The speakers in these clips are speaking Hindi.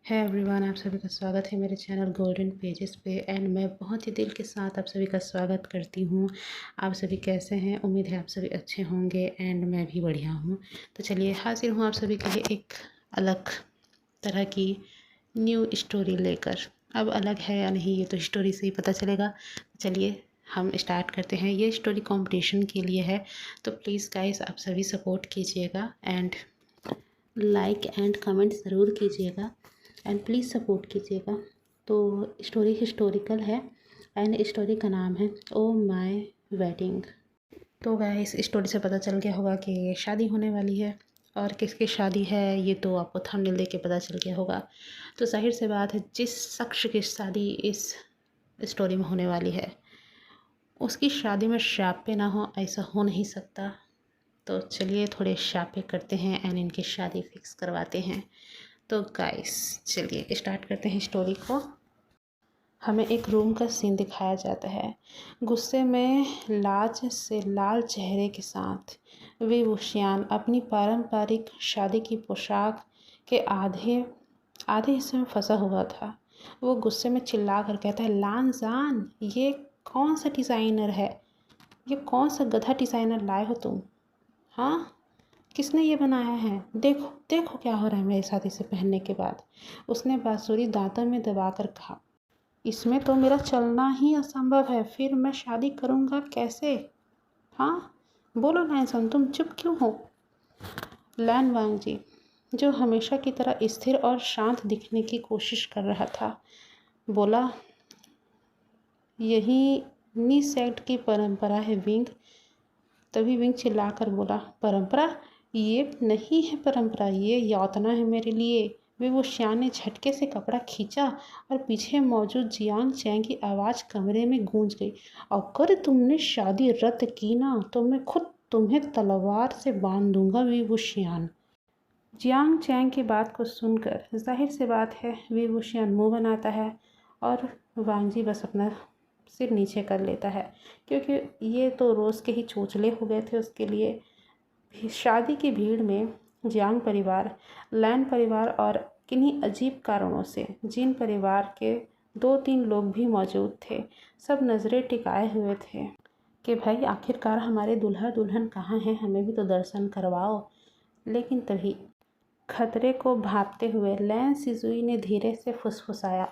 है एवरीवन, आप सभी का स्वागत है मेरे चैनल गोल्डन पेजेस पे। एंड मैं बहुत ही दिल के साथ आप सभी का स्वागत करती हूँ। आप सभी कैसे हैं? उम्मीद है आप सभी अच्छे होंगे एंड मैं भी बढ़िया हूँ। तो चलिए हाजिर हूँ आप सभी के लिए एक अलग तरह की न्यू स्टोरी लेकर। अब अलग है या नहीं ये तो स्टोरी से ही पता चलेगा। चलिए हम स्टार्ट करते हैं। ये स्टोरी कंपटीशन के लिए है, तो प्लीज़ गाइस आप सभी सपोर्ट कीजिएगा एंड लाइक एंड कमेंट ज़रूर कीजिएगा एंड प्लीज़ सपोर्ट कीजिएगा। तो स्टोरी हिस्टोरिकल है एंड स्टोरी का नाम है ओ माय वेडिंग। तो गाइस इस स्टोरी से पता चल गया होगा कि शादी होने वाली है, और किसकी शादी है ये तो आपको थंबनेल देख के पता चल गया होगा। तो जाहिर सी बात है, जिस शख्स की शादी इस स्टोरी में होने वाली है उसकी शादी में शापे ना हो, ऐसा हो नहीं सकता। तो चलिए थोड़े शापे करते हैं एंड इनकी शादी फिक्स करवाते हैं। तो गाइस चलिए स्टार्ट करते हैं स्टोरी को। हमें एक रूम का सीन दिखाया जाता है। गुस्से में लाज से लाल चेहरे के साथ विभूषियान अपनी पारंपरिक शादी की पोशाक के आधे आधे हिस्से में फंसा हुआ था। वो गुस्से में चिल्ला कर कहता है, लान जान, ये कौन सा डिज़ाइनर है? ये कौन सा गधा डिज़ाइनर लाए हो तुम? हाँ, किसने ये बनाया है? देखो देखो क्या हो रहा है मेरे साथ इसे पहनने के बाद। उसने बांसुरी दांतों में दबाकर कहा, इसमें तो मेरा चलना ही असंभव है, फिर मैं शादी करूँगा कैसे? हाँ बोलो लैनसन, तुम चुप क्यों हो? लैन वांगजी, जो हमेशा की तरह स्थिर और शांत दिखने की कोशिश कर रहा था, बोला, यही नी सेक्ट की परंपरा है विंग। तभी विंग चिल्लाकर बोला, परंपरा? ये नहीं है परंपरा, ये यातना है मेरे लिए। वे वो श्यान ने झटके से कपड़ा खींचा और पीछे मौजूद जियांग चैंग की आवाज़ कमरे में गूंज गई। अगर तुमने शादी रद्द की ना तो मैं खुद तुम्हें तलवार से बांध दूंगा विभूषियान। जियांग चैंग की बात को सुनकर जाहिर सी बात है विभूषियान मुंह बनाता है और वांगजी बस अपना सिर नीचे कर लेता है, क्योंकि ये तो रोज़ के ही चोचले हो गए थे उसके लिए। शादी की भीड़ में जियांग परिवार, लैन परिवार और किन्हीं अजीब कारणों से जिन परिवार के 2-3 लोग भी मौजूद थे, सब नज़रें टिकाए हुए थे कि भाई आखिरकार हमारे दूल्हा दुल्हन कहाँ हैं, हमें भी तो दर्शन करवाओ। लेकिन तभी खतरे को भांपते हुए लैन सिजुई ने धीरे से फुसफुसाया,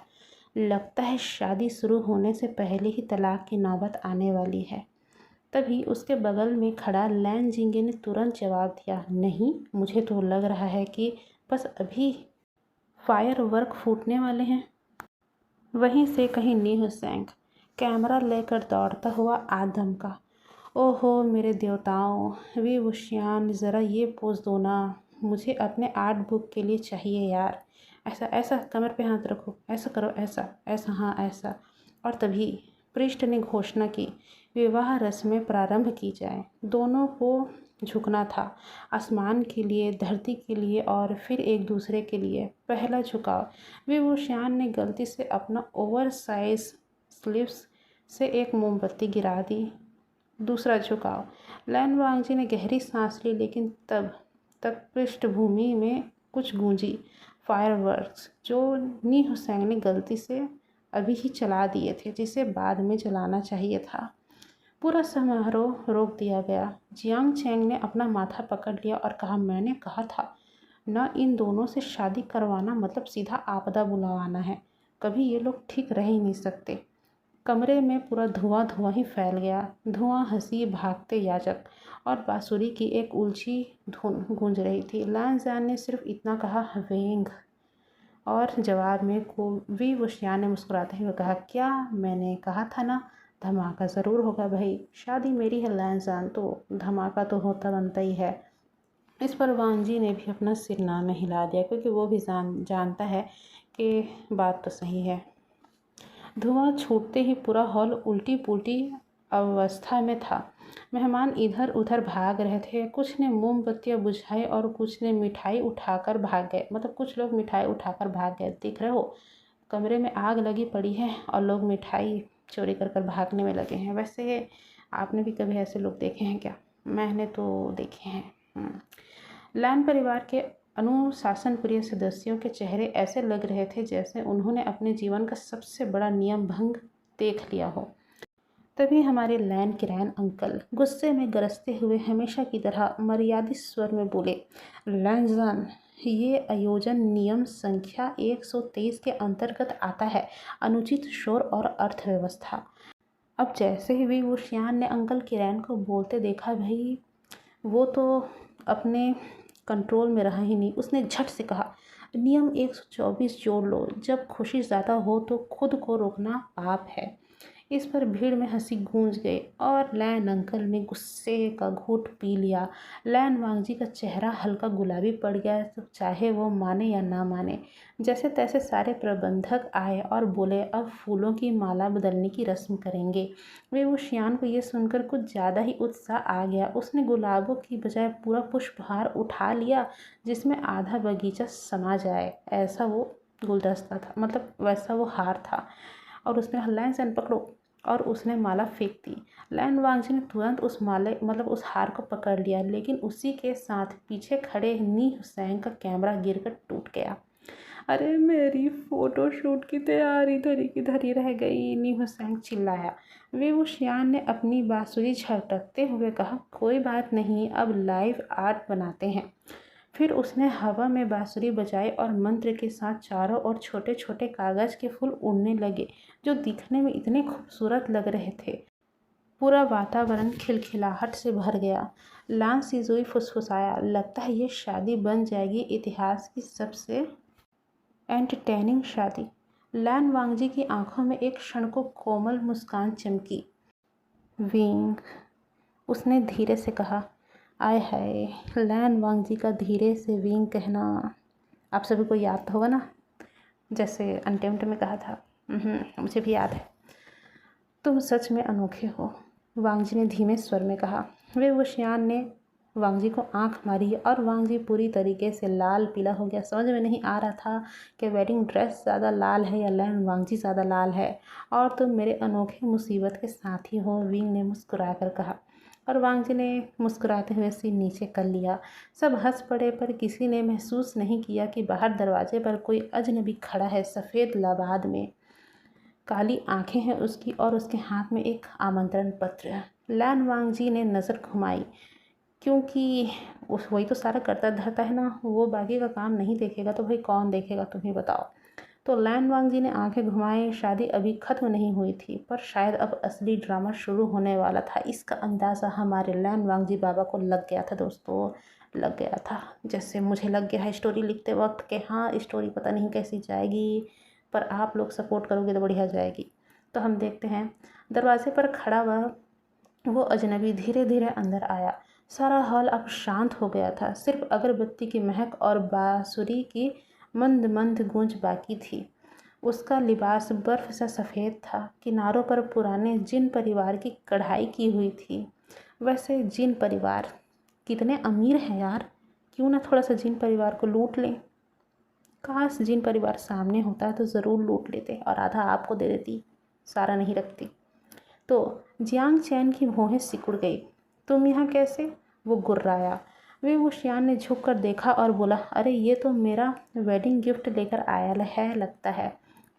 लगता है शादी शुरू होने से पहले ही तलाक की नौबत आने वाली है। तभी उसके बगल में खड़ा लैन जिंगे ने तुरंत जवाब दिया, नहीं, मुझे तो लग रहा है कि बस अभी फायर वर्क फूटने वाले हैं। वहीं से कहीं नी हुसैन कैमरा लेकर दौड़ता हुआ आदम का, ओहो मेरे देवताओं, वे वुशियान ज़रा ये पोज दो ना, मुझे अपने आर्ट बुक के लिए चाहिए यार। ऐसा ऐसा, कमर पे हाथ रखो, ऐसा करो, ऐसा ऐसा, हाँ ऐसा। और तभी पृष्ठ ने घोषणा की, विवाह रस्में प्रारंभ की जाए। दोनों को झुकना था, आसमान के लिए, धरती के लिए और फिर एक दूसरे के लिए। पहला झुकाव, विभूषियान ने गलती से अपना ओवर साइज स्लीव्स से एक मोमबत्ती गिरा दी। दूसरा झुकाव, लैन वांगजी ने गहरी सांस ली, लेकिन तब तक पृष्ठभूमि में कुछ गूंजी, फायरवर्क्स जो नी हुसैन ने गलती से अभी ही चला दिए थे, जिसे बाद में जलाना चाहिए था। पूरा समारोह रोक दिया गया। जियांग चैंग ने अपना माथा पकड़ लिया और कहा, मैंने कहा था न, इन दोनों से शादी करवाना मतलब सीधा आपदा बुलवाना है। कभी ये लोग ठीक रह ही नहीं सकते। कमरे में पूरा धुआं धुआं ही फैल गया। धुआं, हंसी, भागते याचक और बांसुरी की एक उलझी धुन गूंज रही थी। लान जान ने सिर्फ इतना कहा, वेंग, और जवाब में कोवी वशियान ने मुस्कुराते हुए कहा, क्या मैंने कहा था ना, धमाका ज़रूर होगा भाई, शादी मेरी है लान जान, तो धमाका तो होता बनता ही है। इस पर वांगजी ने भी अपना सिर ना में हिला दिया, क्योंकि वो भी जानता है कि बात तो सही है। धुआं छूटते ही पूरा हॉल उल्टी पुल्टी अवस्था में था। मेहमान इधर उधर भाग रहे थे। कुछ ने मोमबत्तियां बुझाई और कुछ ने मिठाई उठाकर भाग गए। मतलब कुछ लोग मिठाई उठाकर भाग गए। देख रहे हो, कमरे में आग लगी पड़ी है और लोग मिठाई चोरी कर कर भागने में लगे हैं। वैसे आपने भी कभी ऐसे लोग देखे हैं क्या? मैंने तो देखे हैं। लैन परिवार के अनुशासन प्रिय सदस्यों के चेहरे ऐसे लग रहे थे जैसे उन्होंने अपने जीवन का सबसे बड़ा नियम भंग देख लिया हो। तभी हमारे लैन किरैन अंकल गुस्से में गरजते हुए हमेशा की तरह मर्यादित स्वर में बोले, लैंजन, ये आयोजन नियम संख्या 123 के अंतर्गत आता है, अनुचित शोर और अर्थव्यवस्था। अब जैसे ही भी वो श्यान ने अंकल किरैन को बोलते देखा, भाई वो तो अपने कंट्रोल में रहा ही नहीं। उसने झट से कहा, नियम 124 जोड़ लो, जब खुशी ज़्यादा हो तो खुद को रोकना पाप है। इस पर भीड़ में हंसी गूंज गई और लैन अंकल ने गुस्से का घूंट पी लिया। लैन वांगजी का चेहरा हल्का गुलाबी पड़ गया, तो चाहे वो माने या ना माने। जैसे तैसे सारे प्रबंधक आए और बोले, अब फूलों की माला बदलने की रस्म करेंगे। वे वो शियान को ये सुनकर कुछ ज़्यादा ही उत्साह आ गया। उसने गुलाबों की बजाय पूरा पुष्पहार उठा लिया, जिसमें आधा बगीचा समा जाए ऐसा वो गुलदस्ता था, मतलब वैसा वो हार था। और उसने लैन सेन पकड़ो, और उसने माला फेंक दी। लैन वांगजी ने तुरंत उस माले मतलब उस हार को पकड़ लिया, लेकिन उसी के साथ पीछे खड़े नी हुसैन का कैमरा गिरकर टूट गया। अरे मेरी फोटो शूट की तैयारी धरी की धरी रह गई, नी हुसैन चिल्लाया। वे वो शियान ने अपनी बांसुरी झटकते हुए कहा, कोई बात नहीं, अब लाइव आर्ट बनाते हैं। फिर उसने हवा में बांसुरी बजाई और मंत्र के साथ चारों ओर छोटे छोटे कागज़ के फूल उड़ने लगे, जो दिखने में इतने खूबसूरत लग रहे थे। पूरा वातावरण खिलखिलाहट से भर गया। लांग सिजुई फुसफुसाया, लगता है ये शादी बन जाएगी इतिहास की सबसे एंटरटेनिंग शादी। लैन वांगजी की आंखों में एक क्षण को कोमल मुस्कान चमकी। विंग, उसने धीरे से कहा। आय हाय, लैन वांगजी का धीरे से विंग कहना आप सभी को याद होगा ना, जैसे अनटेम्प्ट में कहा था। मुझे भी याद है। तुम सच में अनोखे हो, वांगजी ने धीमे स्वर में कहा। वे वशियान ने वांगजी को आंख मारी और वांगजी पूरी तरीके से लाल पीला हो गया। समझ में नहीं आ रहा था कि वेडिंग ड्रेस ज़्यादा लाल है या लैन वांगजी ज़्यादा लाल है। और तुम मेरे अनोखे मुसीबत के साथी हो, विंग ने मुस्कुरा कर कहा। और वांगजी ने मुस्कुराते हुए सिर नीचे कर लिया। सब हंस पड़े, पर किसी ने महसूस नहीं किया कि बाहर दरवाजे पर कोई अजनबी खड़ा है, सफ़ेद लबाद में, काली आंखें हैं उसकी, और उसके हाथ में एक आमंत्रण पत्र। लैन वांगजी ने नज़र घुमाई, क्योंकि वही तो सारा करता धरता है ना, वो बाकी का काम नहीं देखेगा तो भाई कौन देखेगा, तुम ही बताओ। तो लैन वांगजी ने आंखें घुमाई। शादी अभी ख़त्म नहीं हुई थी, पर शायद अब असली ड्रामा शुरू होने वाला था। इसका अंदाज़ा हमारे लैन वांगजी बाबा को लग गया था दोस्तों, लग गया था, जैसे मुझे लग गया है स्टोरी लिखते वक्त कि हाँ स्टोरी पता नहीं कैसी जाएगी, पर आप लोग सपोर्ट करोगे तो बढ़िया जाएगी। तो हम देखते हैं। दरवाजे पर खड़ा वो अजनबी धीरे धीरे अंदर आया। सारा हॉल अब शांत हो गया था, सिर्फ अगरबत्ती की महक और बांसुरी की मंद मंद गूंज बाकी थी। उसका लिबास बर्फ़ सा सफ़ेद था, किनारों पर पुराने जिन परिवार की कढ़ाई की हुई थी। वैसे जिन परिवार कितने अमीर हैं यार, क्यों ना थोड़ा सा जिन परिवार को लूट लें। काश जिन परिवार सामने होता है तो ज़रूर लूट लेते और आधा आपको दे देती, सारा नहीं रखती। तो जियांग चैन की भौहें सिकुड़ गई। तुम यहाँ कैसे? वो गुर्राया। वे वो शियान ने झुक कर देखा और बोला, अरे ये तो मेरा वेडिंग गिफ्ट लेकर आया है लगता है।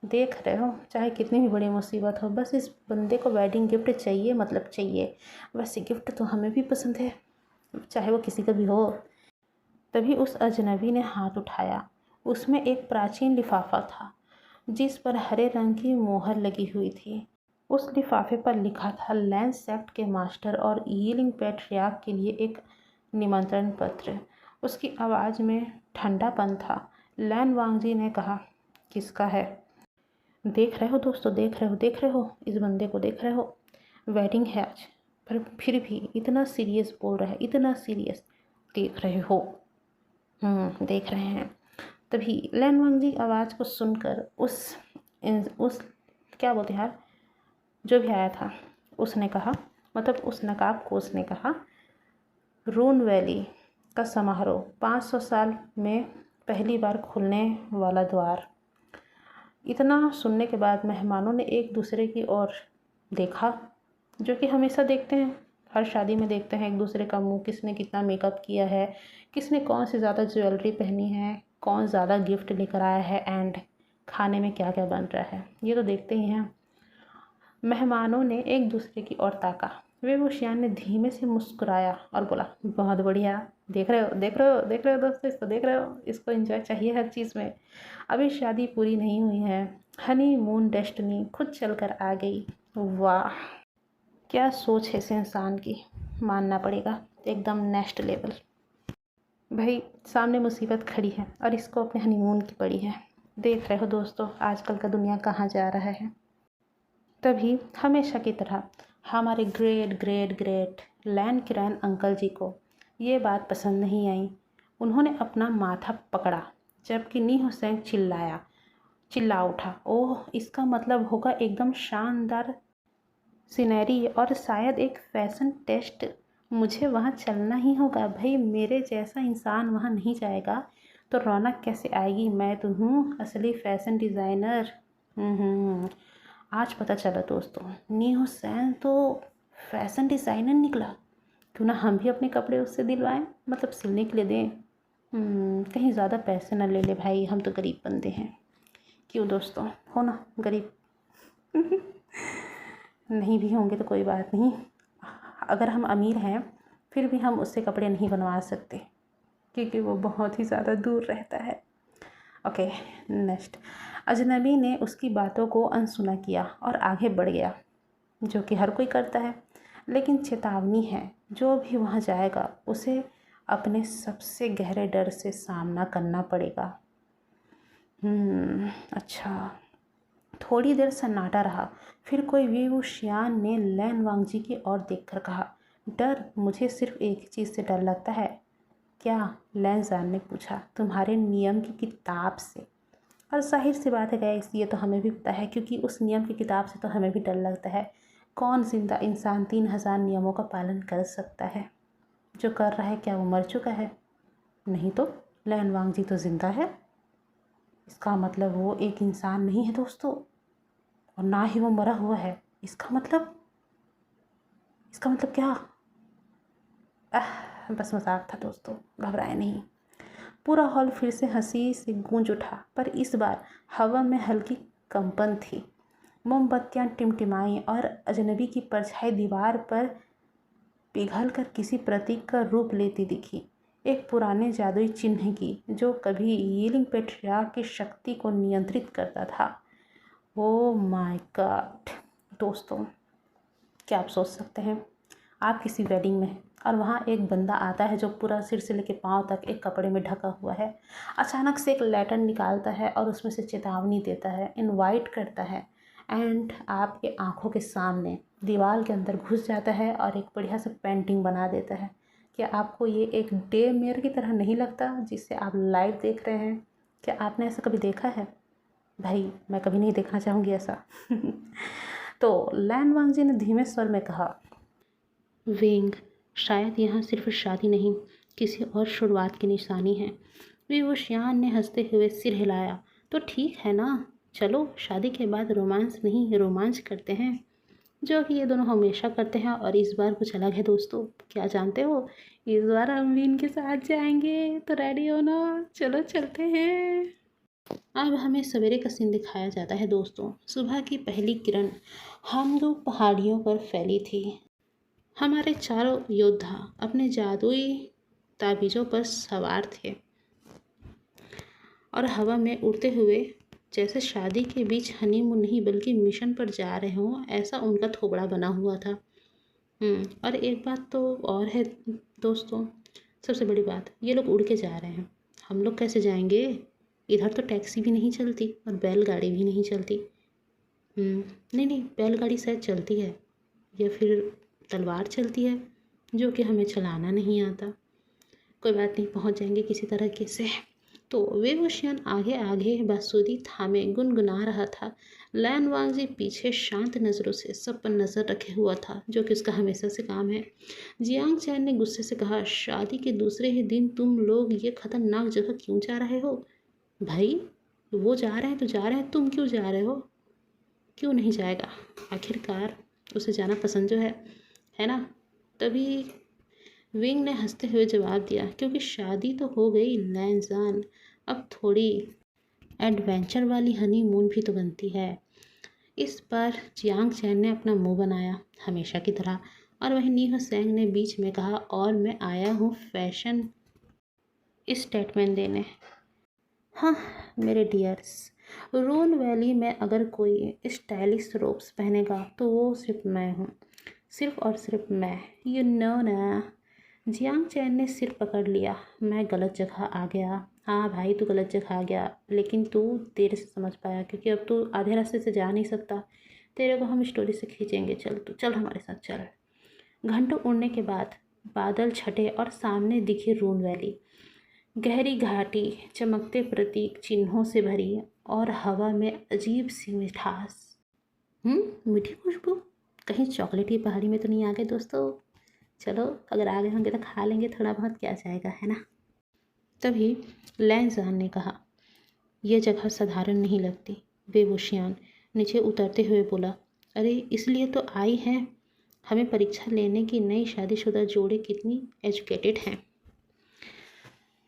देख रहे हो, चाहे कितनी भी बड़ी मुसीबत हो, बस इस बंदे को वेडिंग गिफ्ट चाहिए, मतलब चाहिए। वैसे गिफ्ट तो हमें भी पसंद है, चाहे वो किसी का भी हो। तभी उस अजनबी ने हाथ उठाया। उसमें एक प्राचीन लिफाफा था, जिस पर हरे रंग की मोहर लगी हुई थी। उस लिफाफे पर लिखा था, लैंस सेक्ट के मास्टर और यीलिंग पैट्रियार्क के लिए एक निमंत्रण पत्र। उसकी आवाज़ में ठंडापन था। लैन वांगजी ने कहा, किसका है? देख रहे हो दोस्तों, देख रहे हो इस बंदे को, देख रहे हो, वेडिंग है आज, पर फिर भी इतना सीरियस बोल रहा है, इतना सीरियस। देख रहे हो? देख रहे हैं। तभी लैन वांगजी आवाज़ को सुनकर उस क्या बोलते हैं यार, जो भी आया था उसने कहा, मतलब उस नकाबपोश ने कहा, रून वैली का समारोह, 500 साल में पहली बार खुलने वाला द्वार। इतना सुनने के बाद मेहमानों ने एक दूसरे की ओर देखा, जो कि हमेशा देखते हैं। हर शादी में देखते हैं एक दूसरे का मुंह, किसने कितना मेकअप किया है, किसने कौन सी ज़्यादा ज्वेलरी पहनी है, कौन ज़्यादा गिफ्ट लेकर आया है, एंड खाने में क्या क्या बन रहा है, ये तो देखते ही हैं। मेहमानों ने एक दूसरे की ओर ताका। वेबूशियान ने धीमे से मुस्कुराया और बोला, बहुत बढ़िया, देख रहे हो देख रहे हो देख रहे हो दोस्तों, इसको देख रहे हो, इसको एंजॉय चाहिए हर चीज़ में। अभी शादी पूरी नहीं हुई है, हनीमून डेस्टिनी खुद चल कर आ गई। वाह, क्या सोच है इस इंसान की, मानना पड़ेगा, एकदम नेक्स्ट लेवल। भाई सामने मुसीबत खड़ी है और इसको अपने हनीमून की पड़ी है। देख रहे हो दोस्तों आजकल का दुनिया कहाँ जा रहा है। तभी हमेशा की तरह हमारे ग्रेट ग्रेट ग्रेट लैन किरैन अंकल जी को ये बात पसंद नहीं आई। उन्होंने अपना माथा पकड़ा जबकि नी हुसैन चिल्ला उठा, ओह इसका मतलब होगा एकदम शानदार सीनरी और शायद एक फ़ैशन टेस्ट। मुझे वहाँ चलना ही होगा भाई, मेरे जैसा इंसान वहाँ नहीं जाएगा तो रौनक कैसे आएगी। मैं तो हूँ असली फ़ैशन डिज़ाइनर। आज पता चला दोस्तों, नी हुसैन तो फ़ैशन डिज़ाइनर निकला। क्यों ना हम भी अपने कपड़े उससे दिलवाएं, मतलब सिलने के लिए दें। कहीं ज़्यादा पैसे ना ले ले भाई, हम तो गरीब बंदे हैं। क्यों दोस्तों, हो ना गरीब। नहीं भी होंगे तो कोई बात नहीं, अगर हम अमीर हैं फिर भी हम उससे कपड़े नहीं बनवा सकते क्योंकि वो बहुत ही ज़्यादा दूर रहता है। Okay next. अजनबी ने उसकी बातों को अनसुना किया और आगे बढ़ गया, जो कि हर कोई करता है, लेकिन चेतावनी है, जो भी वहाँ जाएगा उसे अपने सबसे गहरे डर से सामना करना पड़ेगा। अच्छा। थोड़ी देर सन्नाटा रहा, फिर कोई वेवूशियान ने लैन वांगजी की ओर देखकर कहा, डर, मुझे सिर्फ एक चीज़ से डर लगता है। क्या? लैन ज़ान ने पूछा, तुम्हारे नियम की किताब से। और जाहिर सी बात है गाइस, ये तो हमें भी पता है क्योंकि उस नियम की किताब से तो हमें भी डर लगता है। कौन जिंदा इंसान 3000 नियमों का पालन कर सकता है? जो कर रहा है क्या वो मर चुका है? नहीं तो लैन वांगजी तो ज़िंदा है। इसका मतलब वो एक इंसान नहीं है दोस्तों, और ना ही वो मरा हुआ है। इसका मतलब क्या? बस मजाक था दोस्तों, घबराए नहीं। पूरा हॉल फिर से हंसी से गूंज उठा, पर इस बार हवा में हल्की कंपन थी। मोमबत्तियां टिमटिमाईं और अजनबी की परछाई दीवार पर पिघल कर किसी प्रतीक का रूप लेती दिखी, एक पुराने जादुई चिन्ह की जो कभी यीलिंग पेट्रियार्क की शक्ति को नियंत्रित करता था। ओह माय गॉड दोस्तों, क्या आप सोच सकते हैं, आप किसी वेडिंग में और वहाँ एक बंदा आता है जो पूरा सिर से लेकर पाँव तक एक कपड़े में ढका हुआ है, अचानक से एक लेटर निकालता है और उसमें से चेतावनी देता है, इनवाइट करता है, एंड आपके आँखों के सामने दीवार के अंदर घुस जाता है और एक बढ़िया सा पेंटिंग बना देता है। क्या आपको ये एक डे मेयर की तरह नहीं लगता जिससे आप लाइव देख रहे हैं? क्या आपने ऐसा कभी देखा है? भाई मैं कभी नहीं देखना चाहूँगी ऐसा। तो लैन वांगजी ने धीमे स्वर में कहा, विंग, शायद यहाँ सिर्फ शादी नहीं, किसी और शुरुआत की निशानी है। वेवूशियान ने हंसते हुए सिर हिलाया, तो ठीक है ना, चलो शादी के बाद रोमांस नहीं रोमांच करते हैं, जो कि ये दोनों हमेशा करते हैं। और इस बार कुछ अलग है दोस्तों, क्या जानते हो, इस बार हम भी इनके साथ जाएंगे, तो रेडी हो ना, चलो चलते हैं। अब हमें सवेरे का सीन दिखाया जाता है दोस्तों। सुबह की पहली किरण हम दो पहाड़ियों पर फैली थी। हमारे चारों योद्धा अपने जादुई ताबीज़ों पर सवार थे और हवा में उड़ते हुए जैसे शादी के बीच हनीमून नहीं बल्कि मिशन पर जा रहे हों, ऐसा उनका थोबड़ा बना हुआ था। और एक बात तो और है दोस्तों, सबसे बड़ी बात, ये लोग उड़ के जा रहे हैं, हम लोग कैसे जाएंगे? इधर तो टैक्सी भी नहीं चलती और बैलगाड़ी भी नहीं चलती। नहीं नहीं, बैलगाड़ी शायद चलती है या फिर तलवार चलती है, जो कि हमें चलाना नहीं आता। कोई बात नहीं, पहुंच जाएंगे किसी तरीके से। तो वेवूशियान आगे आगे बांसुरी थामे गुनगुना रहा था। लैन वांगजी पीछे शांत नज़रों से सब पर नज़र रखे हुआ था, जो कि उसका हमेशा से काम है। जियांग चैन ने गुस्से से कहा, शादी के दूसरे ही दिन तुम लोग ये खतरनाक जगह क्यों जा रहे हो? भाई वो जा रहे हैं तो जा रहे हैं, तुम क्यों जा रहे हो? क्यों नहीं जाएगा, आखिरकार उसे जाना पसंद जो है ना। तभी विंग ने हंसते हुए जवाब दिया, क्योंकि शादी तो हो गई लैंजान, अब थोड़ी एडवेंचर वाली हनीमून भी तो बनती है। इस बार जियांग चैन ने अपना मुंह बनाया हमेशा की तरह, और वहीं नीहो सेंग ने बीच में कहा, और मैं आया हूँ फैशन स्टेटमेंट देने। हाँ मेरे डियर्स, रोन वैली में अगर कोई स्टाइलिश रोब्स पहनेगा तो वो सिर्फ मैं हूँ, सिर्फ और सिर्फ मैं, यू नो ना। जियांग चैन ने सिर पकड़ लिया। मैं गलत जगह आ गया। हाँ भाई तू गलत जगह आ गया, लेकिन तू देर से समझ पाया, क्योंकि अब तू आधे रास्ते से जा नहीं सकता। तेरे को हम स्टोरी से खींचेंगे, चल तू चल हमारे साथ चल। घंटों उड़ने के बाद बादल छटे और सामने दिखी रून वैली, गहरी घाटी, चमकते प्रतीक चिन्हों से भरी, और हवा में अजीब सी मिठास। मीठी खुशबू। कहीं चॉकलेट की पहाड़ी में तो नहीं आ गए दोस्तों? चलो अगर आ गए होंगे तो खा लेंगे थोड़ा बहुत, क्या जाएगा, है ना। तभी लैंजान ने कहा, यह जगह साधारण नहीं लगती। बेबुशियान नीचे उतरते हुए बोला, अरे इसलिए तो आई हैं, हमें परीक्षा लेने की नई शादीशुदा जोड़े कितनी एजुकेटेड हैं।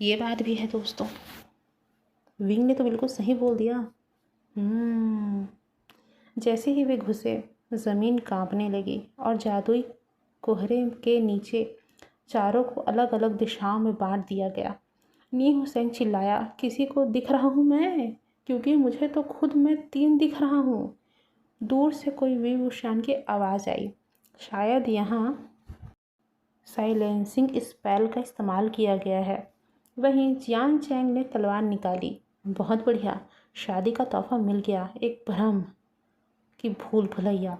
ये बात भी है दोस्तों, विंग ने तो बिल्कुल सही बोल दिया। जैसे ही वे घुसे ज़मीन कांपने लगी और जादुई कोहरे के नीचे चारों को अलग अलग दिशाओं में बांट दिया गया। नी हुसैन चिल्लाया, किसी को दिख रहा हूँ मैं? क्योंकि मुझे तो खुद मैं 3 दिख रहा हूँ। दूर से कोई विभूषण की आवाज़ आई, शायद यहाँ साइलेंसिंग स्पेल का इस्तेमाल किया गया है। वहीं जियांग चैंग ने तलवार निकाली। बहुत बढ़िया, शादी का तोहफा मिल गया, एक भ्रम की भूल भुलैया।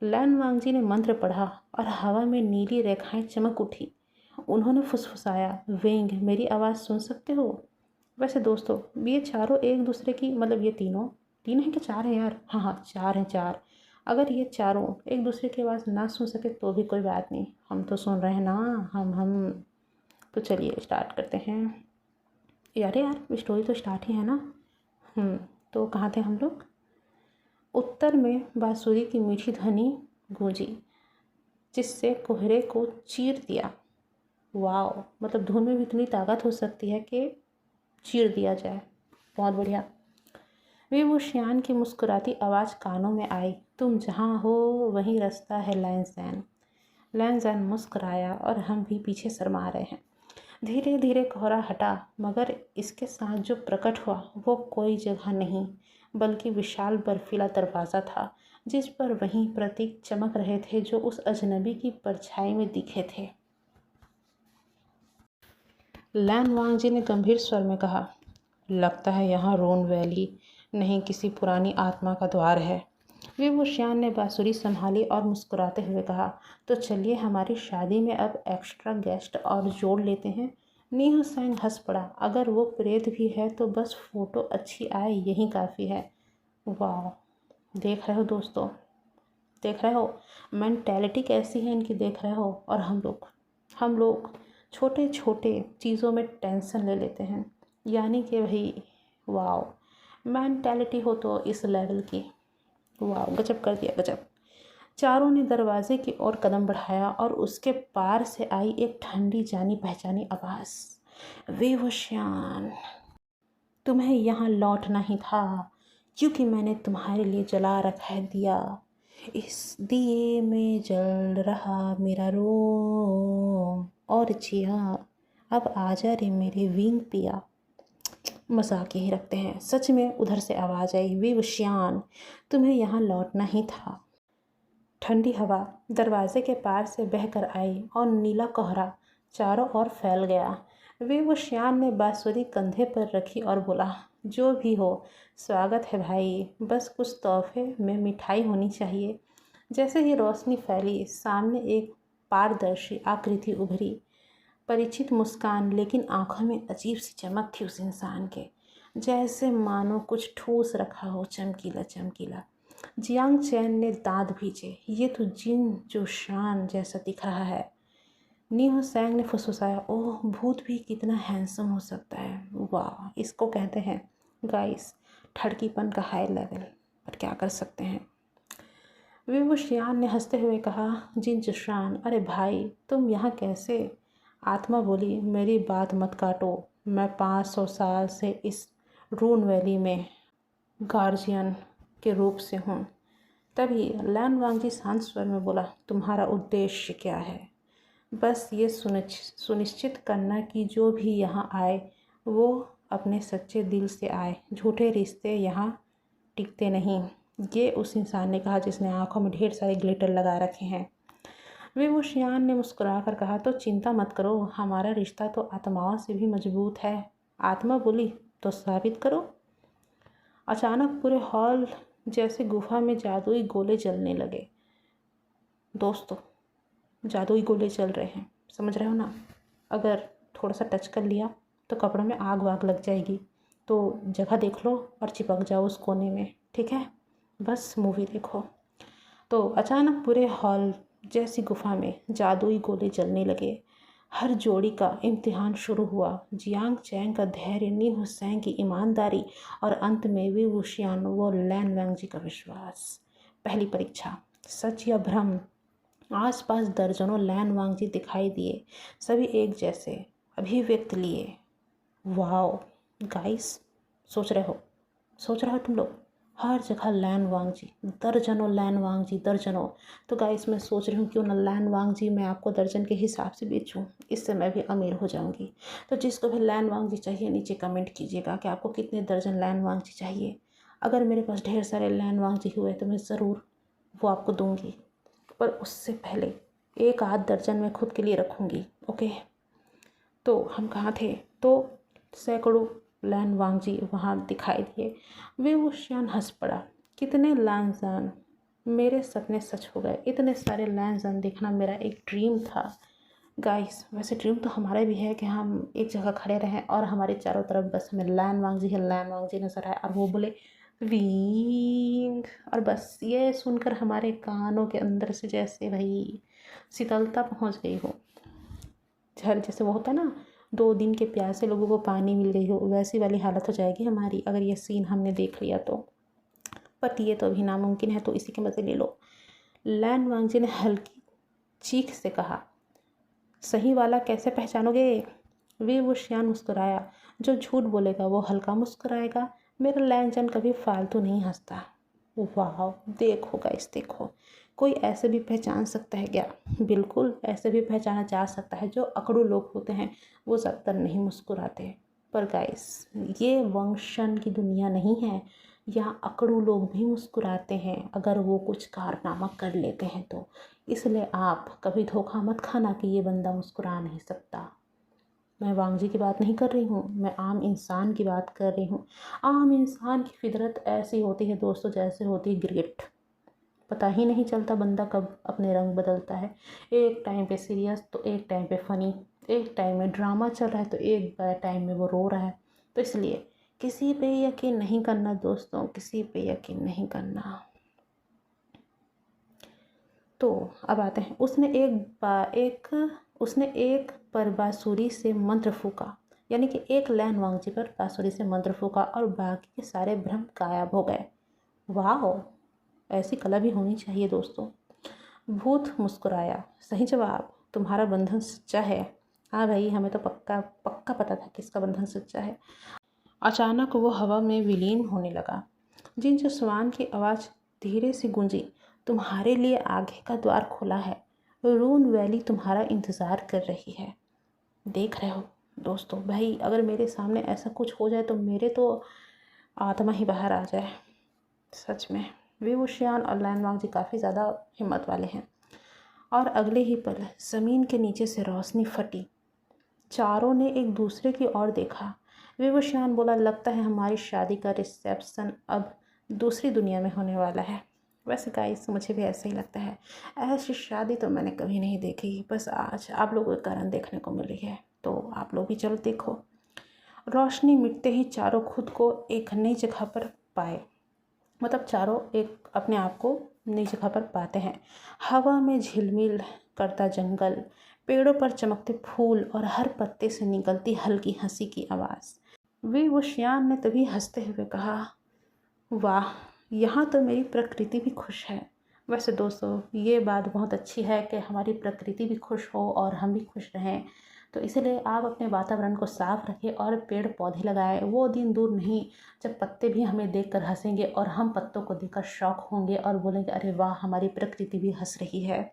लैन वांगजी ने मंत्र पढ़ा और हवा में नीली रेखाएं चमक उठी। उन्होंने फुसफुसाया, वेंग मेरी आवाज़ सुन सकते हो? वैसे दोस्तों ये चारों एक दूसरे की, मतलब ये तीनों, 3 हैं कि 4 हैं यार? हाँ 4 हैं, 4। अगर ये चारों एक दूसरे की आवाज़ ना सुन सके तो भी कोई बात नहीं, हम तो सुन रहे हैं ना। हम तो चलिए स्टार्ट करते हैं। यार स्टोरी तो स्टार्ट ही है ना। तो कहाँ थे हम लोग? उत्तर में बांसुरी की मीठी ध्वनि गूंजी, जिससे कोहरे को चीर दिया। वाओ, मतलब धुन में भी इतनी ताकत हो सकती है कि चीर दिया जाए। बहुत बढ़िया। विभूषियान की मुस्कुराती आवाज़ कानों में आई, तुम जहाँ हो वहीं रास्ता है लैंसैन। लैंसैन मुस्कुराया, और हम भी पीछे शर्मा रहे हैं। धीरे धीरे कोहरा हटा, मगर इसके साथ जो प्रकट हुआ वो कोई जगह नहीं, बल्कि विशाल बर्फीला दरवाज़ा था, जिस पर वही प्रतीक चमक रहे थे जो उस अजनबी की परछाई में दिखे थे। लैन वांगजी ने गंभीर स्वर में कहा, लगता है यहाँ रोन वैली नहीं, किसी पुरानी आत्मा का द्वार है। विभूषियान ने बांसुरी संभाली और मुस्कुराते हुए कहा, तो चलिए हमारी शादी में अब एक्स्ट्रा गेस्ट और जोड़ लेते हैं। नी हुसैन हंस पड़ा, अगर वो प्रेत भी है तो बस फोटो अच्छी आए यही काफ़ी है। वाह, देख रहे हो दोस्तों, देख रहे हो मेंटेलिटी कैसी है इनकी, देख रहे हो। और हम लोग छोटे छोटे चीज़ों में टेंशन ले लेते हैं, यानी कि भाई वाह मेंटेलिटी हो तो इस लेवल की। वाह, गजब कर दिया, गजब। चारों ने दरवाजे की ओर कदम बढ़ाया और उसके पार से आई एक ठंडी जानी पहचानी आवाज़, विभूषण तुम्हें यहाँ लौटना ही था, क्योंकि मैंने तुम्हारे लिए जला रखा है दिया। इस दिए में जल रहा मेरा रोम, और जिया अब आजा रे मेरे विंग पिया। मजाक यही रखते हैं। सच में उधर से आवाज़ आई, विभूषण तुम्हें यहाँ लौटना ही था। ठंडी हवा दरवाजे के पार से बहकर आई और नीला कोहरा चारों ओर फैल गया। विभूषण ने बांसुरी कंधे पर रखी और बोला, जो भी हो स्वागत है भाई, बस कुछ तोहफे में मिठाई होनी चाहिए। जैसे ही रोशनी फैली, सामने एक पारदर्शी आकृति उभरी। परिचित मुस्कान, लेकिन आंखों में अजीब सी चमक थी उस इंसान के, जैसे मानो कुछ ठूस रखा हो, चमकीला चमकीला। जियांग चैन ने दांत भींचे, ये तो जिन जो शान जैसा दिख रहा है। नी हुसैन ने फुसफुसाया, ओह भूत भी कितना हैंडसम हो सकता है। वाह, इसको कहते हैं गाइस ठड़कीपन का हाई लेवल, पर क्या कर सकते हैं। विभूषियान ने हंसते हुए कहा, जिनजुशान, अरे भाई तुम यहाँ कैसे? आत्मा बोली, मेरी बात मत काटो, मैं 500 साल से इस रून वैली में गार्जियन के रूप से हूँ। तभी लैन वांगजी शांत स्वर में बोला, तुम्हारा उद्देश्य क्या है? बस ये सुनिश्चित करना कि जो भी यहाँ आए वो अपने सच्चे दिल से आए, झूठे रिश्ते यहाँ टिकते नहीं। ये उस इंसान ने कहा जिसने आंखों में ढेर सारे ग्लिटर लगा रखे हैं। विभूषियान ने मुस्कुराकर कहा, तो चिंता मत करो, हमारा रिश्ता तो आत्माओं से भी मजबूत है। आत्मा बोली, तो साबित करो। अचानक पूरे हॉल जैसे गुफा में जादुई गोले जलने लगे। दोस्तों, जादुई गोले चल रहे हैं, समझ रहे हो ना? अगर थोड़ा सा टच कर लिया तो कपड़ों में आग वाग लग जाएगी, तो जगह देख लो और चिपक जाओ उस कोने में, ठीक है? बस मूवी देखो। तो अचानक पूरे हॉल जैसी गुफा में जादुई गोले चलने लगे। हर जोड़ी का इम्तिहान शुरू हुआ। जियांग चैंग का धैर्य, नी हुसैन की ईमानदारी और अंत में विभूषियान व लैन वांगजी का विश्वास। पहली परीक्षा, सच या भ्रम। आसपास दर्जनों लैन वांगजी दिखाई दिए, सभी एक जैसे अभिव्यक्त लिए। वाओ गाइस, सोच रहे हो तुम लोग? हर जगह लैन वांगजी, दर्जनों लैन वांगजी, दर्जनों। तो गाइस मैं सोच रही हूँ क्यों ना लैन वांगजी मैं आपको दर्जन के हिसाब से बेचूँ, इससे मैं भी अमीर हो जाऊँगी। तो जिसको भी लैन वांगजी चाहिए नीचे कमेंट कीजिएगा कि आपको कितने दर्जन लैन वांगजी चाहिए। अगर मेरे पास ढेर सारे लैन वांगजी हुए तो मैं ज़रूर वो आपको दूँगी, पर उससे पहले एक आध दर्जन मैं खुद के लिए रखूँगी। ओके, तो हम कहाँ थे? तो सैकड़ों लैन वांगजी वहाँ दिखाई दिए। विभूषियान हंस पड़ा, कितने लैनजान, मेरे सपने सच हो गए। इतने सारे लैनजान देखना मेरा एक ड्रीम था। गाइस वैसे ड्रीम तो हमारा भी है कि हम एक जगह खड़े रहें और हमारे चारों तरफ बस हमें लैन वांगजी नजर आए और वो बोले विंग, और बस ये सुनकर हमारे कानों के अंदर से जैसे भाई शीतलता पहुंच गई हो। झर जैसे वो होता है ना, 2 दिन के प्यासे लोगों को पानी मिल गई हो, वैसी वाली हालत हो जाएगी हमारी अगर ये सीन हमने देख लिया तो। पर ये तो अभी नामुमकिन है, तो इसी के मज़े ले लो। लैन वांगजी ने हल्की चीख से कहा, सही वाला कैसे पहचानोगे? विभूषियान मुस्कुराया, जो झूठ बोलेगा वो हल्का मुस्कुराएगा। मेरा लैनजन कभी फालतू नहीं हंसता। वाह, देखो गाइस देखो, कोई ऐसे भी पहचान सकता है क्या? बिल्कुल ऐसे भी पहचाना जा सकता है। जो अकड़ू लोग होते हैं वो ज़्यादातर नहीं मुस्कुराते। पर गाइस ये वंशन की दुनिया नहीं है, यहाँ अकड़ू लोग भी मुस्कुराते हैं अगर वो कुछ कारनामा कर लेते हैं तो। इसलिए आप कभी धोखा मत खाना कि ये बंदा मुस्कुरा नहीं सकता। मैं वांगजी की बात नहीं कर रही हूँ, मैं आम इंसान की बात कर रही हूँ। आम इंसान की फितरत ऐसी होती है दोस्तों जैसे होती है गिरगिट। पता ही नहीं चलता बंदा कब अपने रंग बदलता है। एक टाइम पे सीरियस तो एक टाइम पे फ़नी, एक टाइम में ड्रामा चल रहा है तो एक टाइम में वो रो रहा है। तो इसलिए किसी पे यकीन नहीं करना दोस्तों, किसी पे यकीन नहीं करना। तो अब आते हैं, उसने एक पर बांसुरी से मंत्र फूका, यानी कि एक लैन वांगजी पर बांसुरी से मंत्र फूका और बाकी के सारे भ्रम गायब हो गए। वाह, ऐसी कला भी होनी चाहिए दोस्तों। भूत मुस्कुराया, सही जवाब, तुम्हारा बंधन सच्चा है। हाँ भाई, हमें तो पक्का पक्का पता था किसका बंधन सच्चा है। अचानक वो हवा में विलीन होने लगा। जिनजुश्वान की आवाज़ धीरे से गूंजी, तुम्हारे लिए आगे का द्वार खुला है, रून वैली तुम्हारा इंतज़ार कर रही है। देख रहे हो दोस्तों, भाई अगर मेरे सामने ऐसा कुछ हो जाए तो मेरे तो आत्मा ही बाहर आ जाए। सच में विभूषियान और लैन वांगजी काफ़ी ज़्यादा हिम्मत वाले हैं। और अगले ही पल ज़मीन के नीचे से रोशनी फटी। चारों ने एक दूसरे की ओर देखा। विभूषियान बोला, लगता है हमारी शादी का रिसेप्शन अब दूसरी दुनिया में होने वाला है। वैसे गाइस मुझे भी ऐसा ही लगता है। ऐसी शादी तो मैंने कभी नहीं देखी, बस आज आप लोगों के कारण देखने को मिली है, तो आप लोग भी चलो देखो। रोशनी मिटते ही चारों खुद को एक नई जगह पर पाए, मतलब चारों एक अपने आप को नई जगह पर पाते हैं। हवा में झिलमिल करता जंगल, पेड़ों पर चमकते फूल और हर पत्ते से निकलती हल्की हंसी की आवाज़। विभूषियान ने तभी हंसते हुए कहा, वाह, यहाँ तो मेरी प्रकृति भी खुश है। वैसे दोस्तों ये बात बहुत अच्छी है कि हमारी प्रकृति भी खुश हो और हम भी खुश रहें, तो इसीलिए आप अपने वातावरण को साफ रखें और पेड़ पौधे लगाएं। वो दिन दूर नहीं जब पत्ते भी हमें देखकर हंसेंगे और हम पत्तों को देखकर शौक होंगे और बोलेंगे अरे वाह, हमारी प्रकृति भी हंस रही है।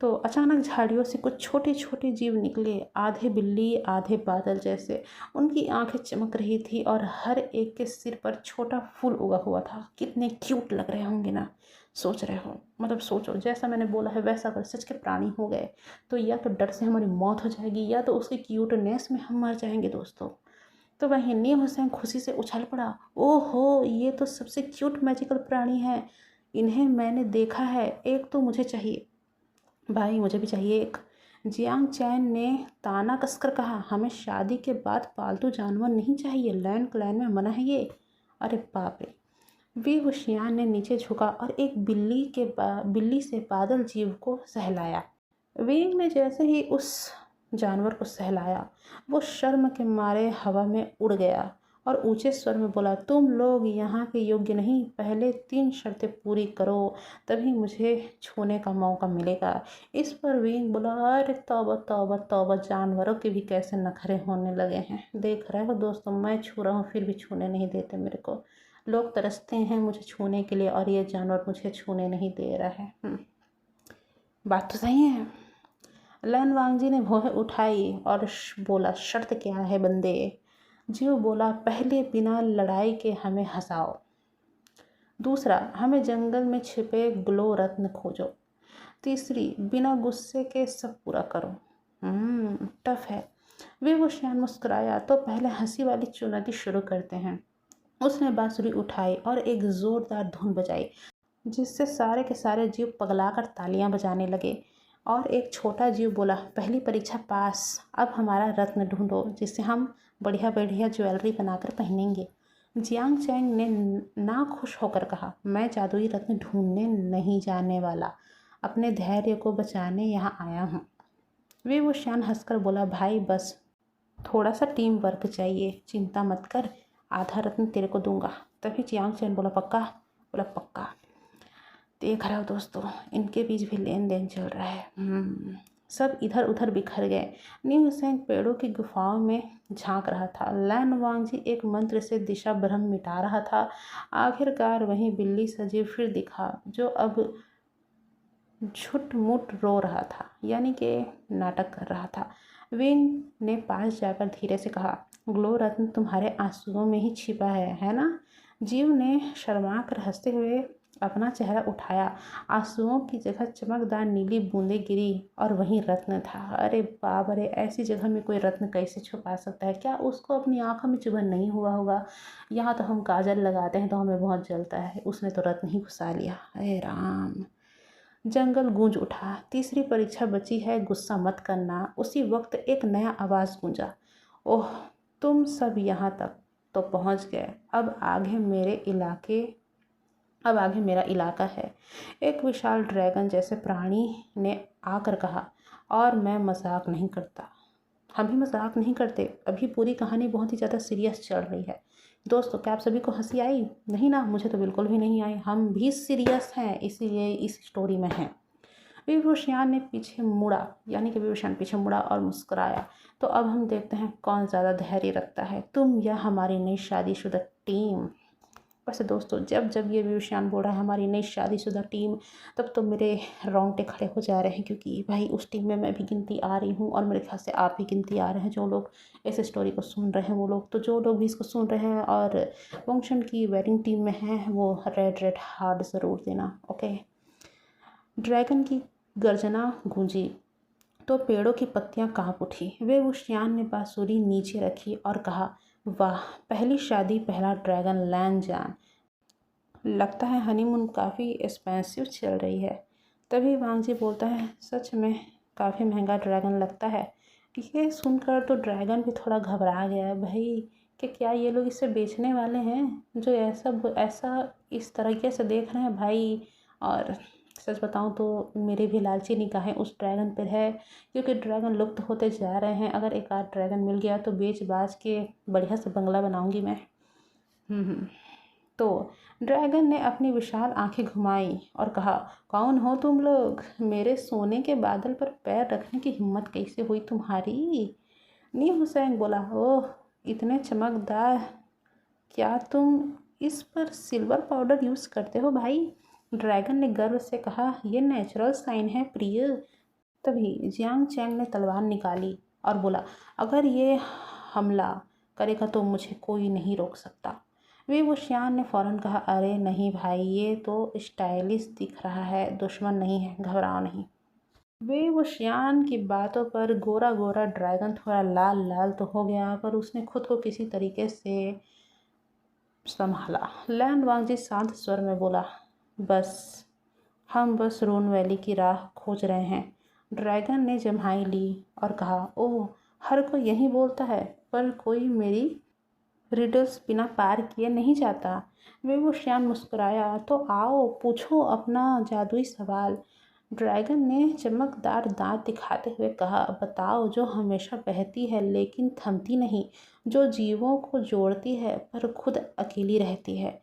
तो अचानक झाड़ियों से कुछ छोटे छोटे जीव निकले, आधे बिल्ली आधे बादल जैसे। उनकी आंखें चमक रही थी और हर एक के सिर पर छोटा फूल उगा हुआ था। कितने क्यूट लग रहे होंगे ना। सोच रहे हो, मतलब सोचो, जैसा मैंने बोला है वैसा अगर सच के प्राणी हो गए तो या तो डर से हमारी मौत हो जाएगी या तो उसकी क्यूटनेस में हम मर जाएंगे दोस्तों। तो वहीं नीम हुसैन खुशी से उछल पड़ा, ओहो ये तो सबसे क्यूट मैजिकल प्राणी है, इन्हें मैंने देखा है, एक तो मुझे चाहिए। भाई मुझे भी चाहिए एक। जियांग चैन ने ताना कसकर कहा, हमें शादी के बाद पालतू जानवर नहीं चाहिए, लैंड क्लैन में मना है ये। अरे बाप रे। वी हुशियान ने नीचे झुका और एक बिल्ली से बादल जीव को सहलाया। विंग ने जैसे ही उस जानवर को सहलाया वो शर्म के मारे हवा में उड़ गया और ऊंचे स्वर में बोला, तुम लोग यहाँ के योग्य नहीं, पहले 3 शर्तें पूरी करो तभी मुझे छूने का मौका मिलेगा। इस पर विंग बोला, अरे तौबा तौबा तौबा, जानवरों के भी कैसे नखरे होने लगे हैं। देख रहे हो दोस्तों, मैं छू रहा हूँ फिर भी छूने नहीं देते मेरे को। लोग तरसते हैं मुझे छूने के लिए और ये जानवर मुझे छूने नहीं दे रहा है। बात तो सही है। लैन वांगजी ने भौहें उठाई और बोला, शर्त क्या है बंदे। जीव बोला, पहले बिना लड़ाई के हमें हंसाओ, दूसरा हमें जंगल में छिपे ग्लो रत्न खोजो, तीसरी बिना गुस्से के सब पूरा करो। टफ है। विभूषण मुस्कुराया, तो पहले हंसी वाली चुनौती शुरू करते हैं। उसने बांसुरी उठाई और एक जोरदार धुन बजाई जिससे सारे के सारे जीव पगलाकर तालियां बजाने लगे। और एक छोटा जीव बोला, पहली परीक्षा पास, अब हमारा रत्न ढूंढो जिससे हम बढ़िया बढ़िया ज्वेलरी बनाकर पहनेंगे। जियांग चैंग ने ना खुश होकर कहा, मैं जादुई रत्न ढूंढने नहीं जाने वाला, अपने धैर्य को बचाने यहाँ आया हूँ। वे वो शान हंसकर बोला, भाई बस थोड़ा सा टीम वर्क चाहिए, चिंता मत कर, आधा रत्न तेरे को दूंगा। तभी जियांग चैन बोला, पक्का? बोला पक्का। देख रहे हो दोस्तों, इनके बीच भी लेन देन चल रहा है। सब इधर उधर बिखर गए। न्यू हुसैन पेड़ों की गुफाओं में झांक रहा था। लैन वांगजी एक मंत्र से दिशा भ्रम मिटा रहा था। आखिरकार वहीं बिल्ली सजीव फिर दिखा, जो अब झुट-मुट रो रहा था, यानी कि नाटक कर रहा था। विंग ने पास जाकर धीरे से कहा, ग्लो रत्न तुम्हारे आंसुओं में ही छिपा है ना? जीव ने शर्मा कर हंसते हुए अपना चेहरा उठाया। आंसुओं की जगह चमकदार नीली बूंदें गिरी और वहीं रत्न था। अरे बाप रे, ऐसी जगह में कोई रत्न कैसे छुपा सकता है? क्या उसको अपनी आंखों में चुभन नहीं हुआ होगा? यहाँ तो हम काजल लगाते हैं तो हमें बहुत जलता है, उसने तो रत्न ही घुसा लिया। अरे राम। जंगल गूंज उठा, तीसरी परीक्षा बची है, गुस्सा मत करना। उसी वक्त एक नया आवाज़ गूंजा, ओह तुम सब यहाँ तक तो पहुँच गए, अब आगे मेरा इलाका है। एक विशाल ड्रैगन जैसे प्राणी ने आकर कहा, और मैं मजाक नहीं करता। हम भी मजाक नहीं करते। अभी पूरी कहानी बहुत ही ज़्यादा सीरियस चल रही है। दोस्तों, क्या आप सभी को हंसी आई? नहीं ना, मुझे तो बिल्कुल भी नहीं आई। हम भी सीरियस हैं, इसीलिए इस स्टोरी में हैं। विभूषण ने पीछे मुड़ा, यानी कि विभूषण पीछे मुड़ा और मुस्कुराया। तो अब हम देखते हैं कौन ज़्यादा धैर्य रखता है, तुम या हमारी नई शादीशुदा टीम। वैसे दोस्तों, जब जब ये विभूषण बोल रहा है हमारी नई शादीशुदा टीम, तब तो मेरे रोंगटे खड़े हो जा रहे हैं, क्योंकि भाई उस टीम में मैं भी गिनती आ रही हूँ और मेरे ख्याल से आप भी गिनती आ रहे हैं। जो लोग इस स्टोरी को सुन रहे हैं वो लोग, तो जो लोग भी इसको सुन रहे हैं और वंशन की वेडिंग टीम में हैं, वो रेड रेड हार्ट ज़रूर देना, ओके। ड्रैगन की गर्जना गूंजी तो पेड़ों की पत्तियां कांप उठी। वे उस श्यान ने बांसुरी नीचे रखी और कहा, वाह, पहली शादी पहला ड्रैगन लैंड जान, लगता है हनीमून काफ़ी एक्सपेंसिव चल रही है। तभी वांगजी बोलता है, सच में काफ़ी महंगा ड्रैगन लगता है। ये सुनकर तो ड्रैगन भी थोड़ा घबरा गया, भाई कि क्या ये लोग इसे बेचने वाले हैं जो ऐसा इस तरीके से देख रहे हैं भाई। और सच बताऊं तो मेरे भी लालची निगाहें उस ड्रैगन पर है, क्योंकि ड्रैगन लुप्त होते जा रहे हैं। अगर एक आध ड्रैगन मिल गया तो बेच बाच के बढ़िया से बंगला बनाऊंगी मैं। तो ड्रैगन ने अपनी विशाल आंखें घुमाई और कहा, कौन हो तुम लोग? मेरे सोने के बादल पर पैर रखने की हिम्मत कैसे हुई तुम्हारी? नी हुसैन बोला, ओह इतने चमकदार, क्या तुम इस पर सिल्वर पाउडर यूज़ करते हो भाई? ड्रैगन ने गर्व से कहा, यह नेचुरल साइन है प्रिय। तभी जियांग चैंग ने तलवार निकाली और बोला, अगर ये हमला करेगा तो मुझे कोई नहीं रोक सकता। वे वुशियान ने फौरन कहा, अरे नहीं भाई, ये तो स्टाइलिश दिख रहा है, दुश्मन नहीं है, घबराओ नहीं। वे वुशियान की बातों पर गोरा गोरा ड्रैगन थोड़ा लाल लाल तो हो गया, पर उसने खुद को किसी तरीके से संभाला। लैंड वांगजी शांत स्वर में बोला, हम बस रून वैली की राह खोज रहे हैं। ड्रैगन ने जम्हाई ली और कहा, ओह हर कोई यही बोलता है, पर कोई मेरी रिडल्स बिना पार किए नहीं जाता। वे वो श्याम मुस्कुराया, तो आओ पूछो अपना जादुई सवाल। ड्रैगन ने चमकदार दांत दिखाते हुए कहा, बताओ, जो हमेशा बहती है लेकिन थमती नहीं, जो जीवों को जोड़ती है पर खुद अकेली रहती है,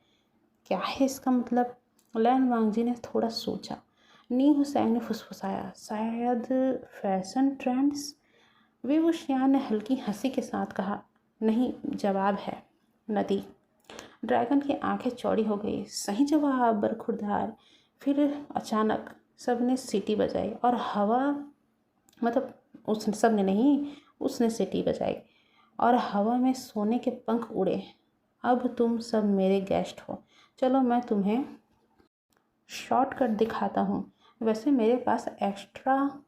क्या है इसका मतलब? लैन वांगजी ने थोड़ा सोचा। नी हुसैन ने फुसफुसाया, शायद फैशन ट्रेंड्स। वे वुशियान ने हल्की हंसी के साथ कहा, नहीं, जवाब है नदी। ड्रैगन की आंखें चौड़ी हो गई। सही जवाब बरखुरदार। फिर अचानक सबने सीटी बजाई और हवा, मतलब उस सब ने नहीं, उसने सीटी बजाई और हवा में सोने के पंख उड़े। अब तुम सब मेरे गेस्ट हो, चलो मैं तुम्हें शॉर्टकट दिखाता हूँ। वैसे मेरे पास एक्स्ट्रा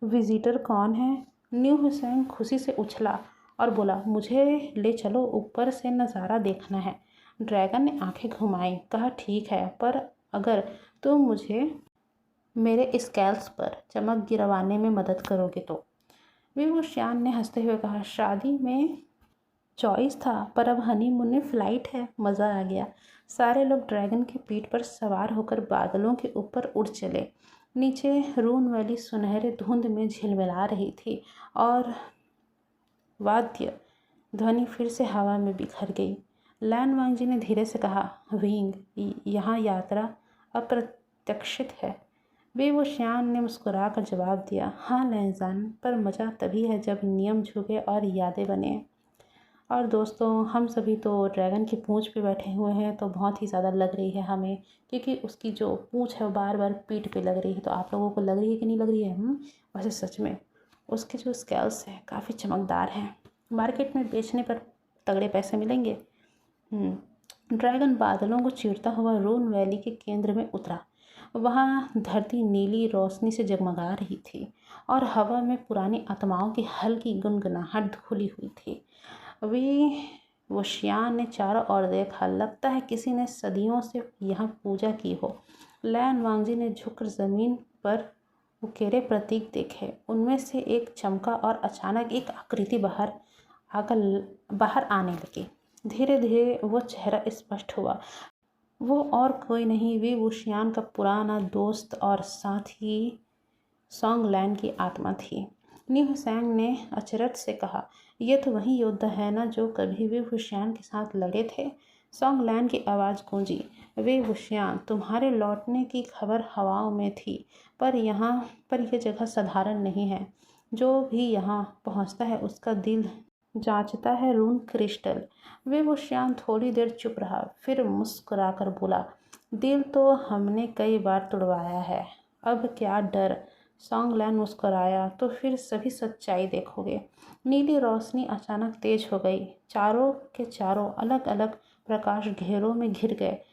विजिटर कौन है? न्यू हुसैन खुशी से उछला और बोला, मुझे ले चलो, ऊपर से नज़ारा देखना है। ड्रैगन ने आंखें घुमाई, कहा, ठीक है, पर अगर तुम मुझे मेरे स्कैल्स पर चमक गिरवाने में मदद करोगे तो। विवुशियान ने हंसते हुए कहा, शादी में चॉइस था, पर अब हनीमून में फ़्लाइट है, मज़ा आ गया। सारे लोग ड्रैगन की पीठ पर सवार होकर बादलों के ऊपर उड़ चले। नीचे रून वैली सुनहरे धुंध में झिलमिला रही थी और वाद्य ध्वनि फिर से हवा में बिखर गई। लैन वांगजी ने धीरे से कहा, विंग, यहाँ यात्रा अप्रत्याशित है। बेवुशियान ने मुस्कुराकर जवाब दिया, हाँ लैनजान, पर मज़ा तभी है जब नियम झुके और यादें बने। और दोस्तों, हम सभी तो ड्रैगन की पूंछ पे बैठे हुए हैं, तो बहुत ही ज़्यादा लग रही है हमें, क्योंकि उसकी जो पूंछ है वो बार बार पीठ पे लग रही है। तो आप लोगों को लग रही है कि नहीं लग रही है? वैसे सच में उसके जो स्केल्स हैं काफ़ी चमकदार हैं, मार्केट में बेचने पर तगड़े पैसे मिलेंगे। ड्रैगन बादलों को चीरता हुआ रून वैली के केंद्र में उतरा। वहाँ धरती नीली रोशनी से जगमगा रही थी और हवा में पुरानी आत्माओं की हल्की गुनगुनाहट खुली हुई थी। वुशियान ने चारों ओर देखा, लगता है किसी ने सदियों से यहाँ पूजा की हो। लैन वांगजी ने झुककर ज़मीन पर उकेरे प्रतीक देखे। उनमें से एक चमका और अचानक एक आकृति बाहर आने लगी। धीरे धीरे वो चेहरा स्पष्ट हुआ। वो और कोई नहीं, वी वुशियान का पुराना दोस्त और साथ ही सॉन्गलैंड की आत्मा थी। नी हुसैन ने अचरज से कहा, यह तो वही योद्धा है ना जो कभी वी वुशियान के साथ लड़े थे? सॉन्गलैंड की आवाज़ गूंजी, वे वुशियान, तुम्हारे लौटने की खबर हवाओं में थी, पर यह जगह साधारण नहीं है। जो भी यहाँ पहुँचता है उसका दिल जांचता है रून क्रिस्टल। वे वुशियान थोड़ी देर चुप रहा, फिर मुस्कुराकर बोला, दिल तो हमने कई बार तुड़वाया है, अब क्या डर? सॉन्गलैंड मुस्कुराया, तो फिर सभी सच्चाई देखोगे। नीली रोशनी अचानक तेज हो गई, चारों के चारों अलग अलग प्रकाश घेरों में घिर गए।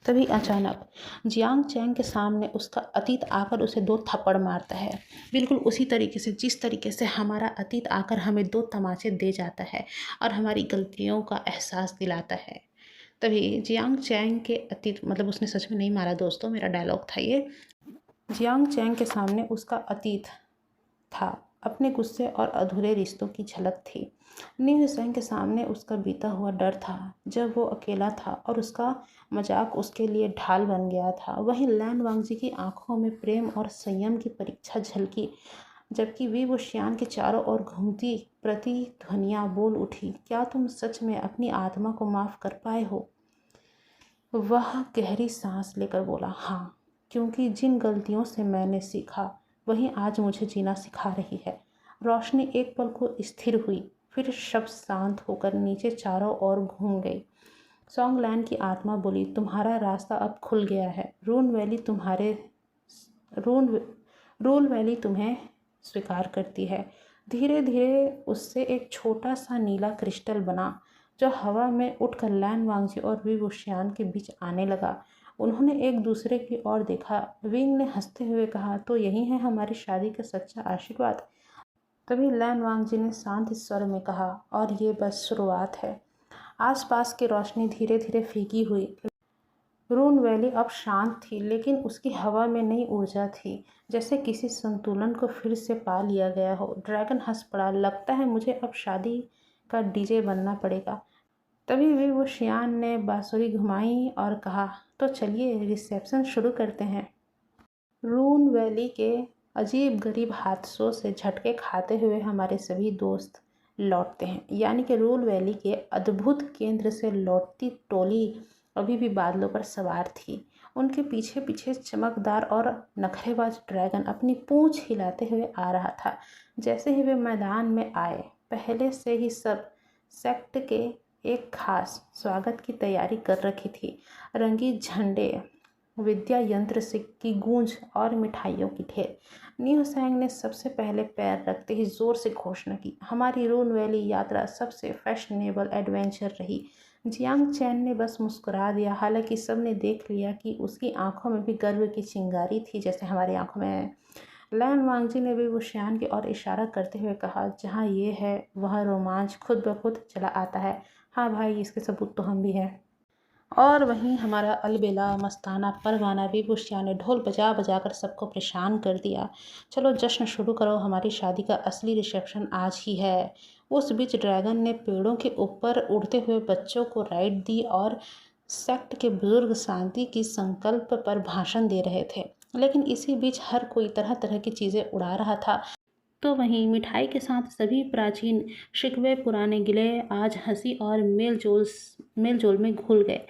तभी अचानक जियांग चैंग के सामने उसका अतीत आकर उसे 2 थप्पड़ मारता है, बिल्कुल उसी तरीके से जिस तरीके से हमारा अतीत आकर हमें 2 तमाचे दे जाता है और हमारी गलतियों का एहसास दिलाता है। तभी जियांग चैंग के अतीत, मतलब उसने सच में नहीं मारा दोस्तों, मेरा डायलॉग था ये। जियांग चैंग के सामने उसका अतीत था, अपने गुस्से और अधूरे रिश्तों की झलक थी। नी हुसैन के सामने उसका बीता हुआ डर था, जब वो अकेला था और उसका मजाक उसके लिए ढाल बन गया था। वहीं लैन वांगजी की आंखों में प्रेम और संयम की परीक्षा झलकी, जबकि वी वुशियान के चारों ओर घूमती प्रतिध्वनियाँ बोल उठी, क्या तुम सच में अपनी आत्मा को माफ़ कर पाए हो? वह गहरी सांस लेकर बोला, हाँ, क्योंकि जिन गलतियों से मैंने सीखा वही आज मुझे जीना सिखा रही है। रोशनी एक पल को स्थिर हुई, फिर शब्द शांत होकर नीचे चारों ओर घूम गई। सॉन्गलैंड की आत्मा बोली, तुम्हारा रास्ता अब खुल गया है। रून रूल वैली तुम्हें स्वीकार करती है। धीरे धीरे उससे एक छोटा सा नीला क्रिस्टल बना जो हवा में उठकर लैन वांगजी और विवुशियान के बीच आने लगा। उन्होंने एक दूसरे की ओर देखा। विंग ने हंसते हुए कहा, तो यही है हमारी शादी का सच्चा आशीर्वाद। तभी लैन वांगजी ने शांत स्वर में कहा, और ये बस शुरुआत है। आसपास की रोशनी धीरे धीरे फीकी हुई। रून वैली अब शांत थी, लेकिन उसकी हवा में नई ऊर्जा थी, जैसे किसी संतुलन को फिर से पा लिया गया हो। ड्रैगन हंस पड़ा, लगता है मुझे अब शादी का डीजे बनना पड़ेगा। तभी भी वो शियान ने बांसुरी घुमाई और कहा, तो चलिए रिसेप्शन शुरू करते हैं। रून वैली के अजीब गरीब हादसों से झटके खाते हुए हमारे सभी दोस्त लौटते हैं, यानी कि रून वैली के अद्भुत केंद्र से लौटती टोली अभी भी बादलों पर सवार थी। उनके पीछे पीछे चमकदार और नखरेबाज ड्रैगन अपनी पूंछ हिलाते हुए आ रहा था। जैसे ही वे मैदान में आए, पहले से ही सब सेक्ट के एक खास स्वागत की तैयारी कर रखी थी। रंगीन झंडे, विद्या यंत्र से की गूंज और मिठाइयों की ढेर। न्यू सैंग ने सबसे पहले पैर रखते ही जोर से घोषणा की, हमारी रून वैली यात्रा सबसे फैशनेबल एडवेंचर रही। जियांग चैन ने बस मुस्कुरा दिया, हालांकि सब ने देख लिया कि उसकी आंखों में भी गर्व की चिंगारी थी, जैसे हमारी आंखों में है। लैन वांगजी ने भी वुशियान की ओर इशारा करते हुए कहा, जहाँ ये है वह रोमांच खुद ब खुद चला आता है। हाँ भाई, इसके सबूत तो हम भी हैं। और वहीं हमारा अलबेला मस्ताना परवाना भी वुशियान ने ढोल बजा बजा कर सबको परेशान कर दिया। चलो जश्न शुरू करो, हमारी शादी का असली रिसेप्शन आज ही है। उस बीच ड्रैगन ने पेड़ों के ऊपर उड़ते हुए बच्चों को राइड दी और सेक्ट के बुजुर्ग शांति की संकल्प पर भाषण दे रहे थे। लेकिन इसी बीच हर कोई तरह तरह की चीज़ें उड़ा रहा था। तो वहीं मिठाई के साथ सभी प्राचीन शिकवे, पुराने गिले आज हंसी और मेल जोल में घुल गए।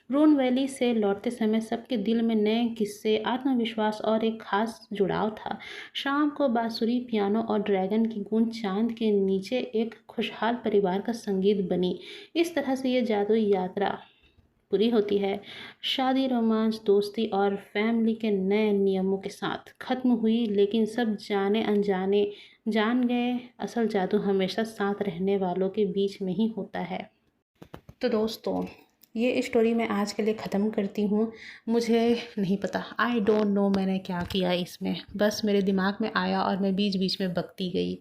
रून वैली से लौटते समय सबके दिल में नए किस्से, आत्मविश्वास और एक खास जुड़ाव था। शाम को बांसुरी, पियानो और ड्रैगन की गूंज चांद के नीचे एक खुशहाल परिवार का संगीत बनी। इस तरह से ये जादुई यात्रा पूरी होती है। शादी, रोमांस, दोस्ती और फैमिली के नए नियमों के साथ खत्म हुई, लेकिन सब जाने अनजाने जान गए, असल जादू हमेशा साथ रहने वालों के बीच में ही होता है। तो दोस्तों, ये स्टोरी मैं आज के लिए ख़त्म करती हूँ। मुझे नहीं पता, आई डोंट नो मैंने क्या किया इसमें, बस मेरे दिमाग में आया और मैं बीच बीच में बकती गई।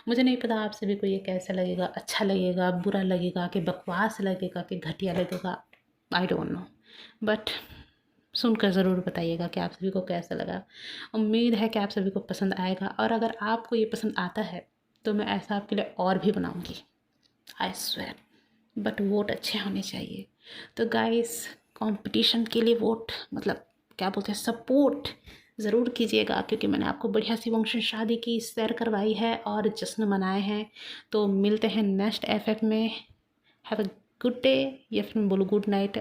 मुझे नहीं पता आप सभी को ये कैसा लगेगा, अच्छा लगेगा, बुरा लगेगा, कि बकवास लगेगा, कि घटिया लगेगा, आई डोंट नो, बट सुनकर ज़रूर बताइएगा कि आप सभी को कैसा लगा। उम्मीद है कि आप सभी को पसंद आएगा, और अगर आपको ये पसंद आता है तो मैं ऐसा आपके लिए और भी बनाऊंगी, आई स्वेयर। बट वोट अच्छे होने चाहिए। तो गाइस, कंपटीशन के लिए वोट, मतलब क्या बोलते हैं, सपोर्ट ज़रूर कीजिएगा, क्योंकि मैंने आपको बढ़िया सी फंक्शन शादी की सैर करवाई है और जश्न मनाए हैं। तो मिलते हैं नेक्स्ट एफएफ में। हैव अ गुड डे, या फिर मैं बोलूँ good night,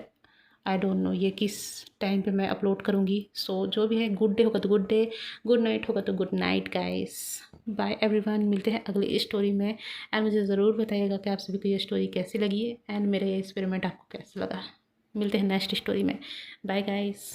I don't know ये किस टाइम पे मैं अपलोड करूँगी। सो जो भी है, गुड डे होगा तो गुड डे, गुड नाइट होगा तो good night guys. Bye everyone, मिलते हैं अगली स्टोरी में। एंड मुझे ज़रूर बताइएगा कि आप सभी को ये स्टोरी कैसी लगी है एंड मेरा ये एक्सपेरिमेंट आपको कैसा लगा। मिलते हैं नेक्स्ट स्टोरी में। Bye guys.